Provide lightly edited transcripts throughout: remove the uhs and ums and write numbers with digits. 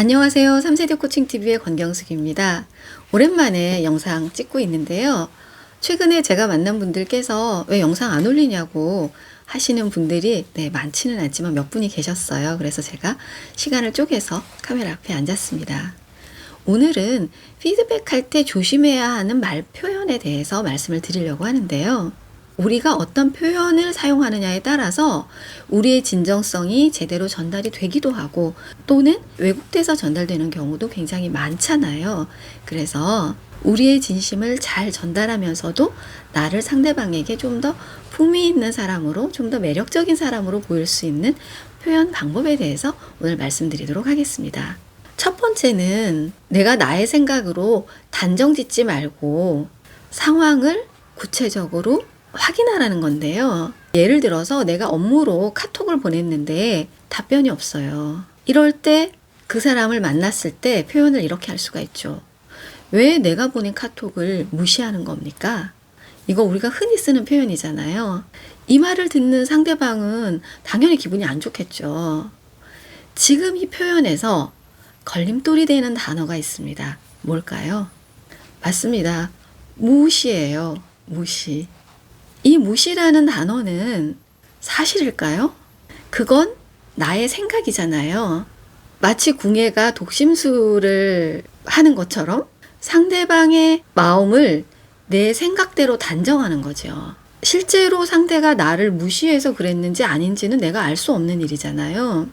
안녕하세요. 3세대 코칭TV의 권경숙입니다. 오랜만에 영상 찍고 있는데요. 최근에 제가 만난 분들께서 왜 영상 안 올리냐고 하시는 분들이 많지는 않지만 몇 분이 계셨어요. 그래서 제가 시간을 쪼개서 카메라 앞에 앉았습니다. 오늘은 피드백할 때 조심해야 하는 말 표현에 대해서 말씀을 드리려고 하는데요. 우리가 어떤 표현을 사용하느냐에 따라서 우리의 진정성이 제대로 전달이 되기도 하고 또는 왜곡돼서 전달되는 경우도 굉장히 많잖아요. 그래서 우리의 진심을 잘 전달하면서도 나를 상대방에게 좀 더 품위 있는 사람으로, 좀 더 매력적인 사람으로 보일 수 있는 표현 방법에 대해서 오늘 말씀드리도록 하겠습니다. 첫 번째는 내가 나의 생각으로 단정 짓지 말고 상황을 구체적으로 확인하라는 건데요. 예를 들어서 내가 업무로 카톡을 보냈는데 답변이 없어요. 이럴 때 그 사람을 만났을 때 표현을 이렇게 할 수가 있죠. 왜 내가 보낸 카톡을 무시하는 겁니까? 이거 우리가 흔히 쓰는 표현이잖아요. 이 말을 듣는 상대방은 당연히 기분이 안 좋겠죠. 지금 이 표현에서 걸림돌이 되는 단어가 있습니다. 뭘까요? 맞습니다. 무시예요. 무시. 이 무시라는 단어는 사실일까요? 그건 나의 생각이잖아요. 마치 궁예가 독심술을 하는 것처럼 상대방의 마음을 내 생각대로 단정하는 거죠. 실제로 상대가 나를 무시해서 그랬는지 아닌지는 내가 알 수 없는 일이잖아요.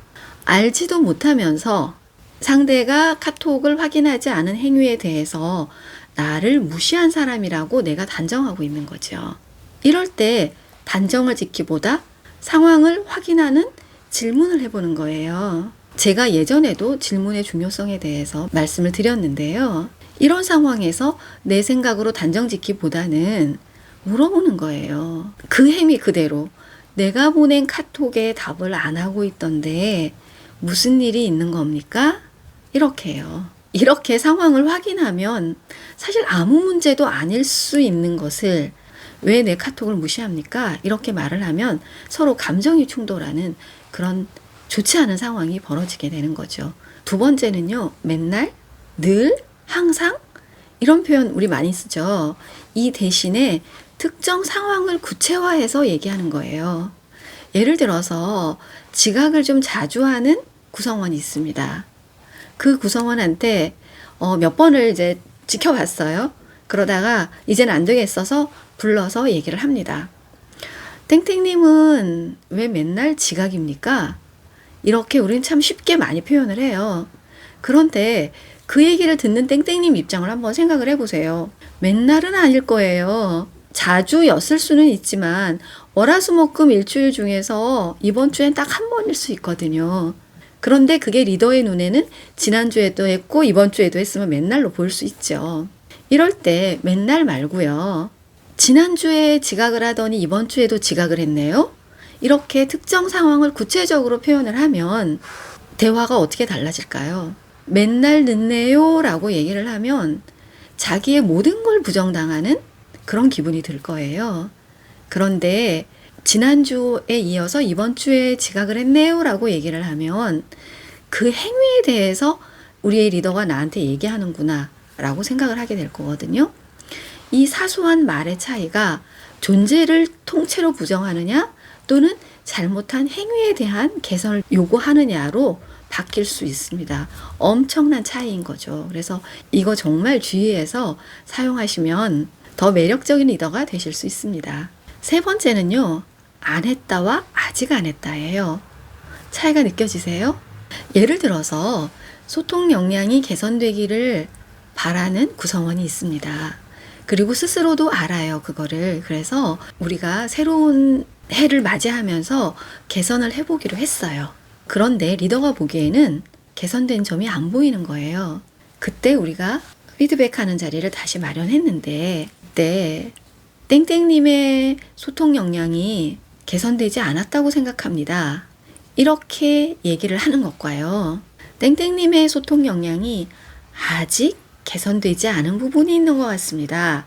알지도 못하면서 상대가 카톡을 확인하지 않은 행위에 대해서 나를 무시한 사람이라고 내가 단정하고 있는 거죠. 이럴 때 단정을 짓기보다 상황을 확인하는 질문을 해보는 거예요. 제가 예전에도 질문의 중요성에 대해서 말씀을 드렸는데요. 이런 상황에서 내 생각으로 단정 짓기보다는 물어보는 거예요. 그 행위 그대로 내가 보낸 카톡에 답을 안 하고 있던데 무슨 일이 있는 겁니까? 이렇게요. 이렇게 상황을 확인하면 사실 아무 문제도 아닐 수 있는 것을 왜 내 카톡을 무시합니까? 이렇게 말을 하면 서로 감정이 충돌하는 그런 좋지 않은 상황이 벌어지게 되는 거죠. 두 번째는요. 맨날, 늘, 항상 이런 표현 우리 많이 쓰죠. 이 대신에 특정 상황을 구체화해서 얘기하는 거예요. 예를 들어서 지각을 좀 자주 하는 구성원이 있습니다. 그 구성원한테 몇 번을 이제 지켜봤어요. 그러다가 이제는 안 되겠어서 불러서 얘기를 합니다. 땡땡님은 왜 맨날 지각입니까? 이렇게 우리는 참 쉽게 많이 표현을 해요. 그런데 그 얘기를 듣는 땡땡님 입장을 한번 생각을 해보세요. 맨날은 아닐 거예요. 자주였을 수는 있지만 월화수목금 일주일 중에서 이번 주엔 딱 한 번일 수 있거든요. 그런데 그게 리더의 눈에는 지난주에도 했고 이번 주에도 했으면 맨날로 보일 수 있죠. 이럴 때 맨날 말고요. 지난주에 지각을 하더니 이번 주에도 지각을 했네요. 이렇게 특정 상황을 구체적으로 표현을 하면 대화가 어떻게 달라질까요? 맨날 늦네요 라고 얘기를 하면 자기의 모든 걸 부정당하는 그런 기분이 들 거예요. 그런데 지난주에 이어서 이번 주에 지각을 했네요 라고 얘기를 하면 그 행위에 대해서 우리의 리더가 나한테 얘기하는구나 라고 생각을 하게 될 거거든요. 이 사소한 말의 차이가 존재를 통째로 부정하느냐 또는 잘못한 행위에 대한 개선을 요구하느냐로 바뀔 수 있습니다. 엄청난 차이인 거죠. 그래서 이거 정말 주의해서 사용하시면 더 매력적인 리더가 되실 수 있습니다. 세 번째는요. 안 했다와 아직 안 했다예요. 차이가 느껴지세요? 예를 들어서 소통 역량이 개선되기를 바라는 구성원이 있습니다. 그리고 스스로도 알아요, 그거를. 그래서 우리가 새로운 해를 맞이하면서 개선을 해보기로 했어요. 그런데 리더가 보기에는 개선된 점이 안 보이는 거예요. 그때 우리가 피드백하는 자리를 다시 마련했는데 그때 땡땡님의 소통 역량이 개선되지 않았다고 생각합니다. 이렇게 얘기를 하는 것과요. 땡땡님의 소통 역량이 아직 개선되지 않은 부분이 있는 것 같습니다.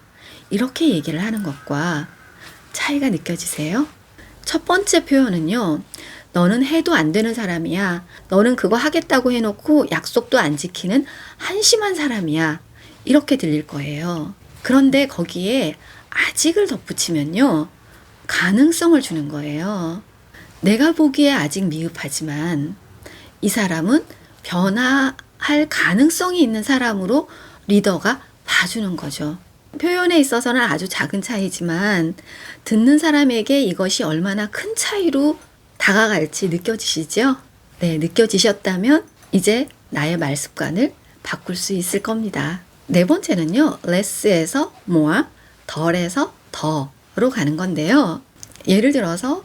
이렇게 얘기를 하는 것과 차이가 느껴지세요? 첫 번째 표현은요. 너는 해도 안 되는 사람이야. 너는 그거 하겠다고 해놓고 약속도 안 지키는 한심한 사람이야. 이렇게 들릴 거예요. 그런데 거기에 아직을 덧붙이면요. 가능성을 주는 거예요. 내가 보기에 아직 미흡하지만 이 사람은 변화할 가능성이 있는 사람으로 리더가 봐주는 거죠. 표현에 있어서는 아주 작은 차이지만 듣는 사람에게 이것이 얼마나 큰 차이로 다가갈지 느껴지시죠? 네, 느껴지셨다면 이제 나의 말 습관을 바꿀 수 있을 겁니다. 네 번째는요. less에서 more, 덜에서 더로 가는 건데요. 예를 들어서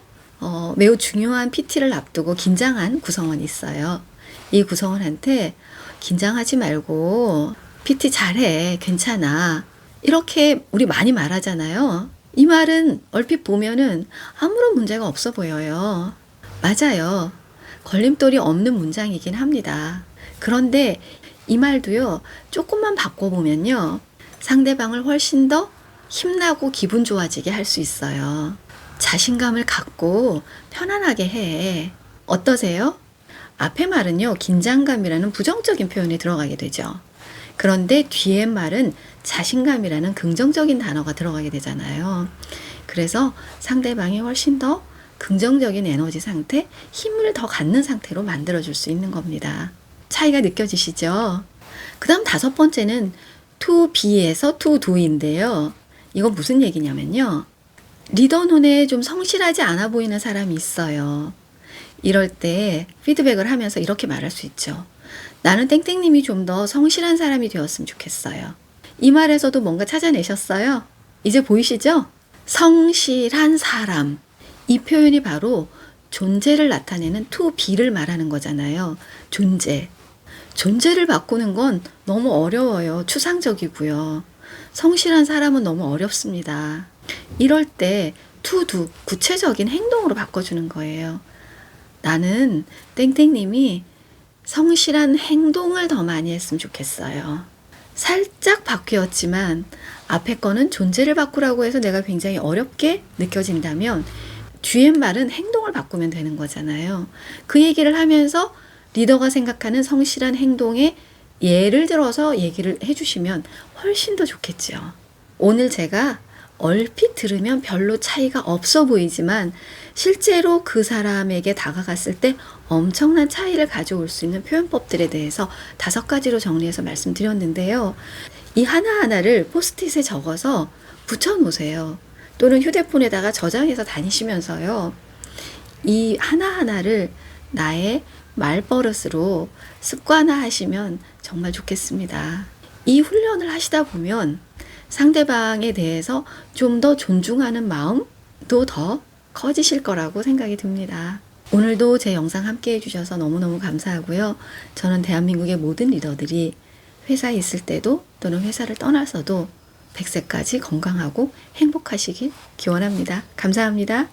매우 중요한 PT를 앞두고 긴장한 구성원이 있어요. 이 구성원한테 긴장하지 말고 PT 잘해, 괜찮아. 이렇게 우리 많이 말하잖아요. 이 말은 얼핏 보면은 아무런 문제가 없어 보여요. 맞아요. 걸림돌이 없는 문장이긴 합니다. 그런데 이 말도요, 조금만 바꿔보면요, 상대방을 훨씬 더 힘나고 기분 좋아지게 할 수 있어요. 자신감을 갖고 편안하게 해. 어떠세요? 앞의 말은요, 긴장감이라는 부정적인 표현이 들어가게 되죠. 그런데 뒤의 말은 자신감이라는 긍정적인 단어가 들어가게 되잖아요. 그래서 상대방이 훨씬 더 긍정적인 에너지 상태, 힘을 더 갖는 상태로 만들어줄 수 있는 겁니다. 차이가 느껴지시죠? 그 다음 다섯 번째는 to be에서 to do인데요. 이건 무슨 얘기냐면요. 리더 눈에 좀 성실하지 않아 보이는 사람이 있어요. 이럴 때 피드백을 하면서 이렇게 말할 수 있죠. 나는 땡땡님이 좀 더 성실한 사람이 되었으면 좋겠어요. 이 말에서도 뭔가 찾아내셨어요? 이제 보이시죠? 성실한 사람. 이 표현이 바로 존재를 나타내는 to be를 말하는 거잖아요. 존재. 존재를 바꾸는 건 너무 어려워요. 추상적이고요. 성실한 사람은 너무 어렵습니다. 이럴 때 to do, 구체적인 행동으로 바꿔주는 거예요. 나는 땡땡님이 성실한 행동을 더 많이 했으면 좋겠어요. 살짝 바뀌었지만 앞에 거는 존재를 바꾸라고 해서 내가 굉장히 어렵게 느껴진다면 뒤에 말은 행동을 바꾸면 되는 거잖아요. 그 얘기를 하면서 리더가 생각하는 성실한 행동의 예를 들어서 얘기를 해주시면 훨씬 더 좋겠죠. 오늘 제가 얼핏 들으면 별로 차이가 없어 보이지만 실제로 그 사람에게 다가갔을 때 엄청난 차이를 가져올 수 있는 표현법들에 대해서 5가지로 정리해서 말씀드렸는데요. 이 하나하나를 포스트잇에 적어서 붙여놓으세요. 또는 휴대폰에다가 저장해서 다니시면서요. 이 하나하나를 나의 말버릇으로 습관화하시면 정말 좋겠습니다. 이 훈련을 하시다 보면 상대방에 대해서 좀 더 존중하는 마음도 더 커지실 거라고 생각이 듭니다. 오늘도 제 영상 함께 해주셔서 너무너무 감사하고요. 저는 대한민국의 모든 리더들이 회사에 있을 때도 또는 회사를 떠나서도 100세까지 건강하고 행복하시길 기원합니다. 감사합니다.